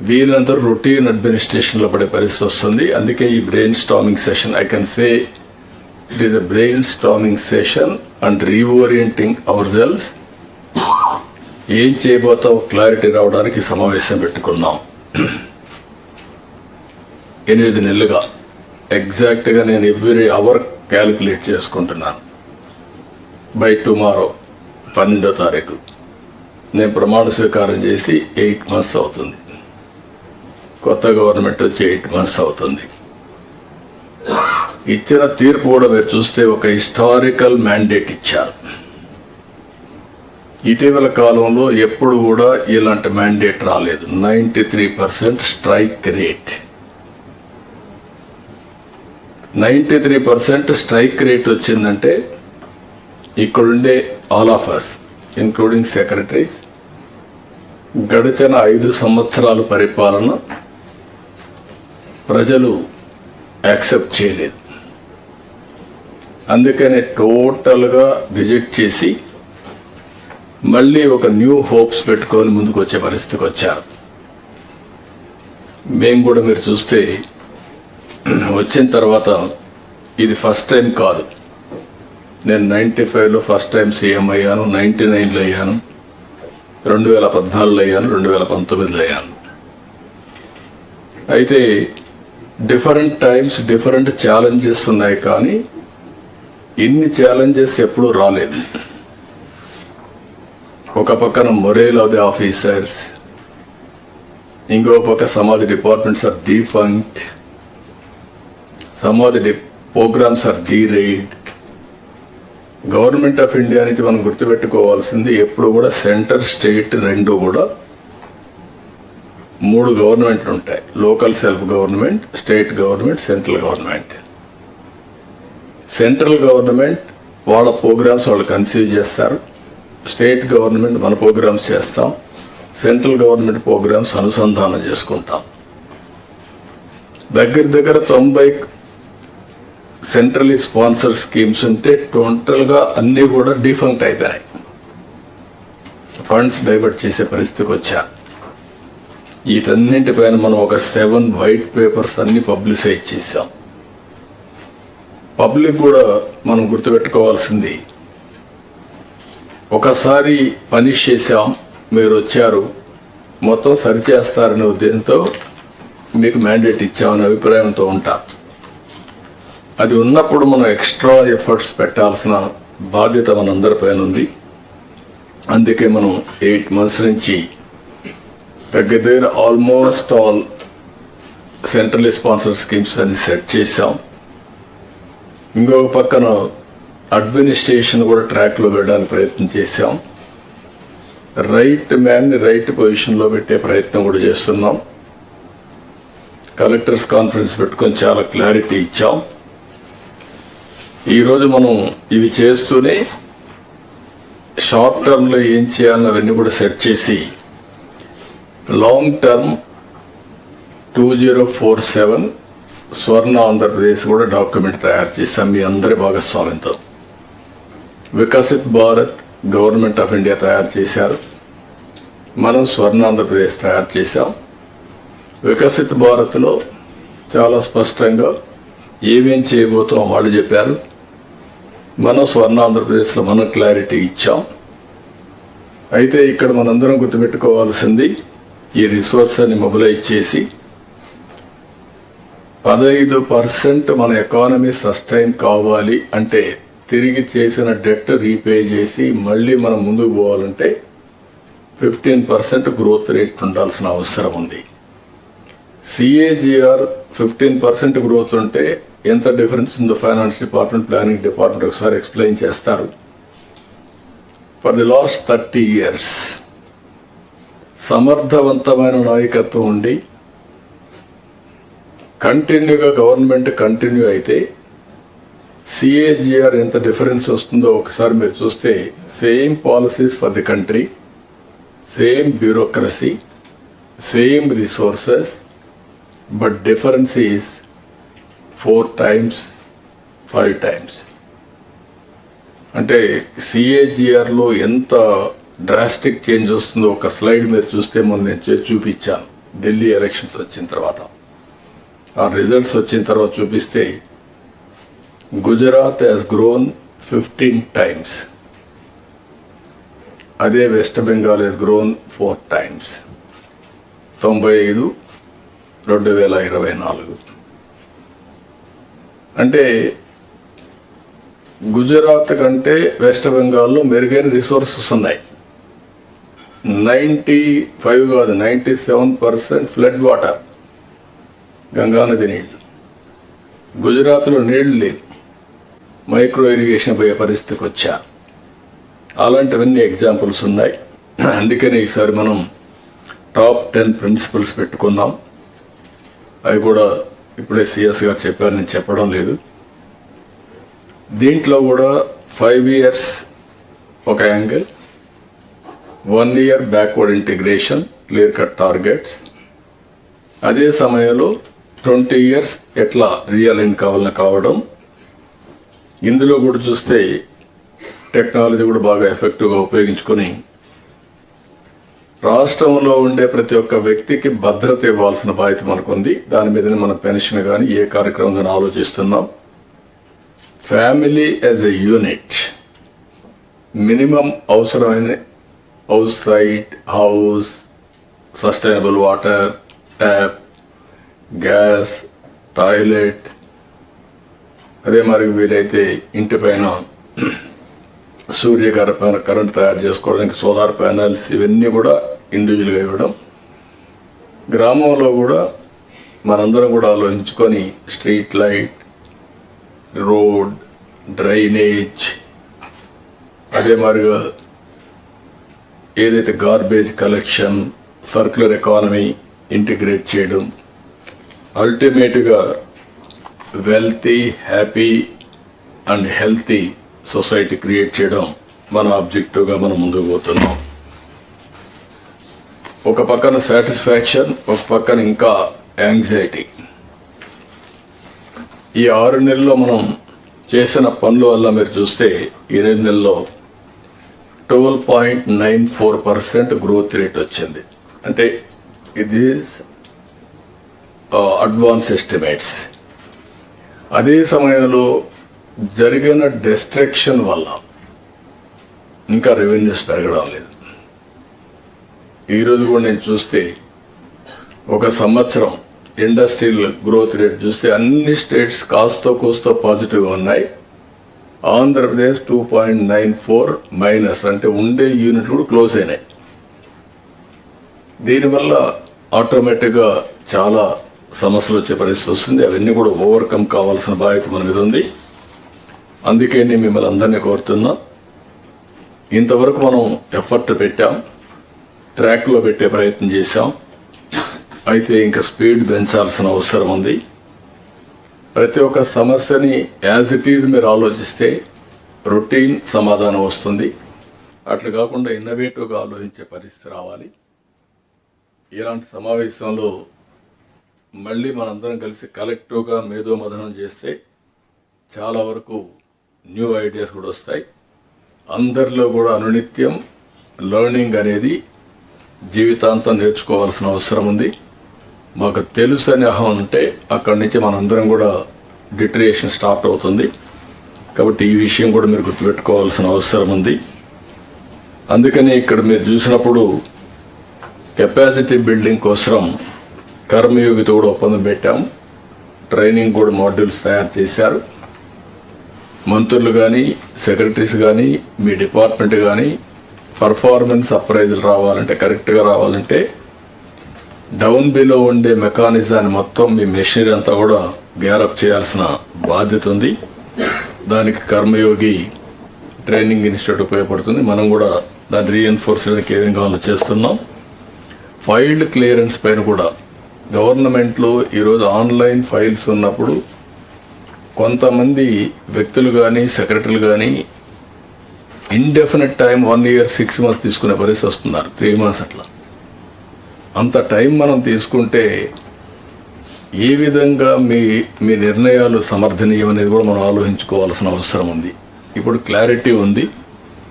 వీళ్ళందరూ రొటీన్ అడ్మినిస్ట్రేషన్లో పడే పరిస్థితి వస్తుంది. అందుకే ఈ brain storming session, I can say it is a brain storming session and reorienting hour cells. ఏం చేయబోతాం క్లారిటీ రావడానికి సమావేశం పెట్టుకున్నాం. 8 నెలలుగా ఎగ్జాక్ట్గా నేను ఎవ్రీ అవర్ క్యాలిక్యులేట్ చేసుకుంటున్నాను. బై టుమారో 12వ తారీఖు నేను ప్రమాణ స్వీకారం చేసి 8 months అవుతుంది. కొత్త గవర్నమెంట్ వచ్చి 8 months అవుతుంది. ఇచ్చిన తీర్పు కూడా మీరు చూస్తే ఒక హిస్టారికల్ మ్యాండేట్ ఇచ్చారు. ఇటీవల కాలంలో ఎప్పుడు కూడా ఇలాంటి మ్యాండేట్ రాలేదు. 93% స్ట్రైక్ రేట్. 93% స్ట్రైక్ రేట్ వచ్చిందంటే ఇక్కడుండే all of us including secretaries గడిచిన 5 సంవత్సరాల పరిపాలన ప్రజలు యాక్సెప్ట్ చేయలేదు. అందుకనే టోటల్గా రిజెక్ట్ చేసి మళ్ళీ ఒక న్యూ హోప్స్ పెట్టుకొని ముందుకు వచ్చే పరిస్థితికి వచ్చారు. మేము కూడా మీరు చూస్తే వచ్చిన తర్వాత ఇది ఫస్ట్ టైం కాదు. నేను 95లో ఫస్ట్ టైం సీఎం అయ్యాను, 99లో అయ్యాను, 2014లో అయ్యాను, 2019లో అయ్యాను. అయితే డిఫరెంట్ టైమ్స్ డిఫరెంట్ ఛాలెంజెస్ ఉన్నాయి, కానీ ఇన్ని ఛాలెంజెస్ ఎప్పుడూ రాలేదు. ఒక పక్కన మొరేల్ ఆఫ్ ది ఆఫీసర్స్, ఇంకో పక్క some of the departments are defunct, some of the programmes are dried. Government of India నుంచి మనం గుర్తుపెట్టుకోవాల్సింది ఎప్పుడు కూడా సెంటర్ స్టేట్ రెండు కూడా 3 గవర్నమెంట్లు ఉంటాయి. Local self government, state government, central government. Central government వాళ్ళ ప్రోగ్రామ్స్ వాళ్ళు కన్సీవ్ చేస్తారు, స్టేట్ గవర్నమెంట్ మన ప్రోగ్రామ్స్ చేస్తాం, సెంట్రల్ గవర్నమెంట్ ప్రోగ్రామ్స్ అనుసంధానం చేసుకుంటాం. దగ్గర 90 సెంట్రలీ స్పాన్సర్ స్కీమ్స్ ఉంటే టోటల్గా అన్నీ కూడా డిఫంక్ట్ అయిపోయినాయి. ఫండ్స్ డైవర్ట్ చేసే పరిస్థితికి వచ్చా. వీటన్నింటిపైన మనం ఒక 7 వైట్ పేపర్స్ అన్ని పబ్లిసైజ్ చేశాం. పబ్లిక్ కూడా మనం గుర్తుపెట్టుకోవాల్సింది, ఒకసారి పనిష్ చేశాం, మీరు వచ్చారు, మొత్తం సరిచేస్తారనే ఉద్దేశంతో మీకు మ్యాండేట్ ఇచ్చామనే అభిప్రాయంతో ఉంటాం. అది ఉన్నప్పుడు మనం ఎక్స్ట్రా ఎఫర్ట్స్ పెట్టాల్సిన బాధ్యత మనందరిపైన ఉంది. అందుకే మనం 8 months నుంచి దగ్గర almost all central sponsor schemes అని సెట్ చేశాం. ఇంకొక పక్కన అడ్మినిస్ట్రేషన్ కూడా ట్రాక్లో పెట్టడానికి ప్రయత్నం చేశాం. రైట్ మ్యాన్ని రైట్ పొజిషన్లో పెట్టే ప్రయత్నం కూడా చేస్తున్నాం. కలెక్టర్స్ కాన్ఫరెన్స్ పెట్టుకొని చాలా క్లారిటీ ఇచ్చాం. ఈరోజు మనం ఇవి చేస్తూనే షార్ట్ టర్మ్లో ఏం చేయాలని అవన్నీ కూడా సెట్ చేసి లాంగ్ టర్మ్ 2047 స్వర్ణ ఆంధ్రప్రదేశ్ కూడా డాక్యుమెంట్ తయారు చేశాం మీ అందరి భాగస్వామ్యంతో. Viksit Bharat government of India తయారు చేశారు, మనం స్వర్ణ ఆంధ్రప్రదేశ్ తయారు చేశాం. వికసిత్ భారత్లో చాలా స్పష్టంగా ఏమేం చేయబోతాం వాళ్ళు చెప్పారు. మనం స్వర్ణ ఆంధ్రప్రదేశ్లో మనం క్లారిటీ ఇచ్చాం. అయితే ఇక్కడ మనందరం గుర్తుపెట్టుకోవాల్సింది, ఈ రిసోర్స్ అని మొబిలైజ్ చేసి 15% మన ఎకానమీ సస్టైన్ కావాలి అంటే, తిరిగి చేసిన డెట్ రీపే చేసి మళ్ళీ మనం ముందుకు పోవాలంటే 15% గ్రోత్ రేట్ ఉండాల్సిన అవసరం ఉంది. CAGR 15% గ్రోత్ ఉంటే ఎంత డిఫరెన్స్ ఉందో ఫైనాన్స్ డిపార్ట్మెంట్, ప్లానింగ్ డిపార్ట్మెంట్ ఒకసారి ఎక్స్ప్లెయిన్ చేస్తారు. ఫర్ ది లాస్ట్ 30 years సమర్థవంతమైన నాయకత్వం ఉండి కంటిన్యూగా గవర్నమెంట్ కంటిన్యూ అయితే CAGR ఎంత డిఫరెన్స్ వస్తుందో ఒకసారి మీరు చూస్తే, same policies for the country, same bureaucracy, same resources, but difference is 4 times, 5 times. అంటే CAGRలో ఎంత డ్రాస్టిక్ చేంజ్ వస్తుందో ఒక స్లైడ్ మీరు చూస్తే మొన్న నేను చూపించాను. ఢిల్లీ ఎలక్షన్స్ వచ్చిన తర్వాత. ఆ రిజల్ట్స్ వచ్చిన తర్వాత చూపిస్తే గుజరాత్ హ్యాస్ గ్రోన్ 15 times. అదే west Bengal has grown 4 times. 95, 2024. అంటే గుజరాత్ కంటే వెస్ట్ బెంగాల్లో మెరుగైన రిసోర్సెస్ ఉన్నాయి. 95 కాదు, 97% ఫ్లడ్ వాటర్, గంగానది నీళ్లు. గుజరాత్లో నీళ్లు లేవు, మైక్రో ఇరిగేషన్ పోయే పరిస్థితికి వచ్చా. అలాంటివన్నీ ఎగ్జాంపుల్స్ ఉన్నాయి. అందుకని ఈసారి మనం టాప్ 10 ప్రిన్సిపల్స్ పెట్టుకున్నాం. అవి కూడా ఇప్పుడే సిఎస్ గారు చెప్పారు, నేను చెప్పడం లేదు. దీంట్లో కూడా 5 years ఒక angle, 1 year backward integration, clear cut targets. అదే సమయంలో 20 years ఎట్లా రియల్ ఇన్కమ్ కావడం. ఇందులో కూడా చూస్తే టెక్నాలజీ కూడా బాగా ఎఫెక్టివ్గా ఉపయోగించుకొని రాష్ట్రంలో ఉండే ప్రతి ఒక్క వ్యక్తికి భద్రత ఇవ్వాల్సిన బాధ్యత మనకుంది. దాని మీదనే మన పెన్షన్ కానీ ఏ కార్యక్రమం కానీ ఆలోచిస్తున్నాం. Family as a unit, minimum అవసరమైన house site, house, sustainable water, tap, gas, toilet, అదే మరి వీలైతే ఇంటి పైన కరెంట్ తయారు చేసుకోవడానికి సోలార్ ప్యానల్స్, ఇవన్నీ కూడా ఇండివిజువల్గా ఇవ్వడం. గ్రామంలో కూడా మనందరం కూడా ఆలోచించుకొని స్ట్రీట్ లైట్, రోడ్, డ్రైనేజ్, అదే మరిగా ఏదైతే garbage collection, circular economy integrate చేయడం, అల్టిమేట్గా wealthy, happy and healthy society create చేయడం మన ఆబ్జెక్టివ్గా మనం ముందుకు పోతున్నాం. ఒక పక్కన సాటిస్ఫాక్షన్, ఒక పక్కన ఇంకా యాంగ్జైటీ. ఈ 6 నెలల్లో మనం చేసిన పనుల వల్ల మీరు చూస్తే 8 నెలల్లో 12.94% గ్రోత్ రేట్ వచ్చింది. అంటే ఇది అడ్వాన్స్ ఎస్టిమేట్స్. అదే సమయంలో జరిగిన డిస్ట్రక్షన్ వల్ల ఇంకా రెవెన్యూస్ పెరగడం లేదు. ఈరోజు కూడా నేను చూస్తే ఒక సంవత్సరం ఇండస్ట్రియల్ గ్రోత్ రేట్ చూస్తే అన్ని స్టేట్స్ కాస్తో కూస్తో పాజిటివ్గా ఉన్నాయి. ఆంధ్రప్రదేశ్ 2.94 మైనస్, అంటే ఉండే యూనిట్లు కూడా క్లోజ్ అయినాయి. దీనివల్ల ఆటోమేటిక్గా చాలా సమస్యలు వచ్చే పరిస్థితి వస్తుంది. అవన్నీ కూడా ఓవర్కమ్ కావాల్సిన బాధ్యత మన మీద ఉంది. అందుకే నేను మిమ్మల్ని అందరినీ కోరుతున్నా, ఇంతవరకు మనం ఎఫర్ట్ పెట్టాం, ట్రాక్లో పెట్టే ప్రయత్నం చేశాం. అయితే ఇంకా స్పీడ్ పెంచాల్సిన అవసరం ఉంది. ప్రతి ఒక్క సమస్యని యాజ్ ఇట్ ఈజ్ మీరు ఆలోచిస్తే రొటీన్ సమాధానం వస్తుంది. అట్లా కాకుండా ఇన్నోవేటివ్గా ఆలోచించే పరిస్థితి రావాలి. ఇలాంటి సమావేశంలో మళ్ళీ మనందరం కలిసి కలెక్టివ్గా మేధోమథనం చేస్తే చాలా వరకు న్యూ ఐడియాస్ కూడా వస్తాయి. అందరిలో కూడా అనునిత్యం లెర్నింగ్ అనేది జీవితాంతం నేర్చుకోవాల్సిన అవసరం ఉంది. మాకు తెలుసు అని అహం ఉంటే అక్కడి నుంచి మనందరం కూడా డిటరేషన్ స్టార్ట్ అవుతుంది. కాబట్టి ఈ విషయం కూడా మీరు గుర్తుపెట్టుకోవాల్సిన అవసరం ఉంది. అందుకని ఇక్కడ మీరు చూసినప్పుడు కెపాసిటీ బిల్డింగ్ కోసం కర్మయోగితో కూడా ఒప్పందం పెట్టాం. ట్రైనింగ్ కూడా మాడ్యూల్స్ తయారు చేశారు. మంత్రులు కానీ, సెక్రటరీస్ కానీ, మీ డిపార్ట్మెంట్ కానీ పర్ఫార్మెన్స్ అప్రైజల్ రావాలంటే, కరెక్ట్గా రావాలంటే డౌన్ బిలో ఉండే మెకానిజాన్ని మొత్తం మీ మెషినరీ అంతా కూడా గ్యారప్ చేయాల్సిన బాధ్యత ఉంది. దానికి కర్మయోగి ట్రైనింగ్ ఇన్స్టిట్యూట్ ఉపయోగపడుతుంది. మనం కూడా దాన్ని రీఎన్ఫోర్స్ చేయడానికి ఏమేం కావాలో చేస్తున్నాం. ఫైల్డ్ క్లియరెన్స్ పైన కూడా గవర్నమెంట్లో ఈరోజు ఆన్లైన్ ఫైల్స్ ఉన్నప్పుడు కొంతమంది వ్యక్తులు కానీ, సెక్రటరీలు కానీ ఇండెఫినెట్ టైం 1 year 6 months తీసుకునే పరిస్థితి వస్తున్నారు. 3 months అట్లా. అంత టైం మనం తీసుకుంటే ఏ విధంగా మీ నిర్ణయాలు సమర్థనీయం అనేది కూడా మనం ఆలోచించుకోవాల్సిన అవసరం ఉంది. ఇప్పుడు క్లారిటీ ఉంది.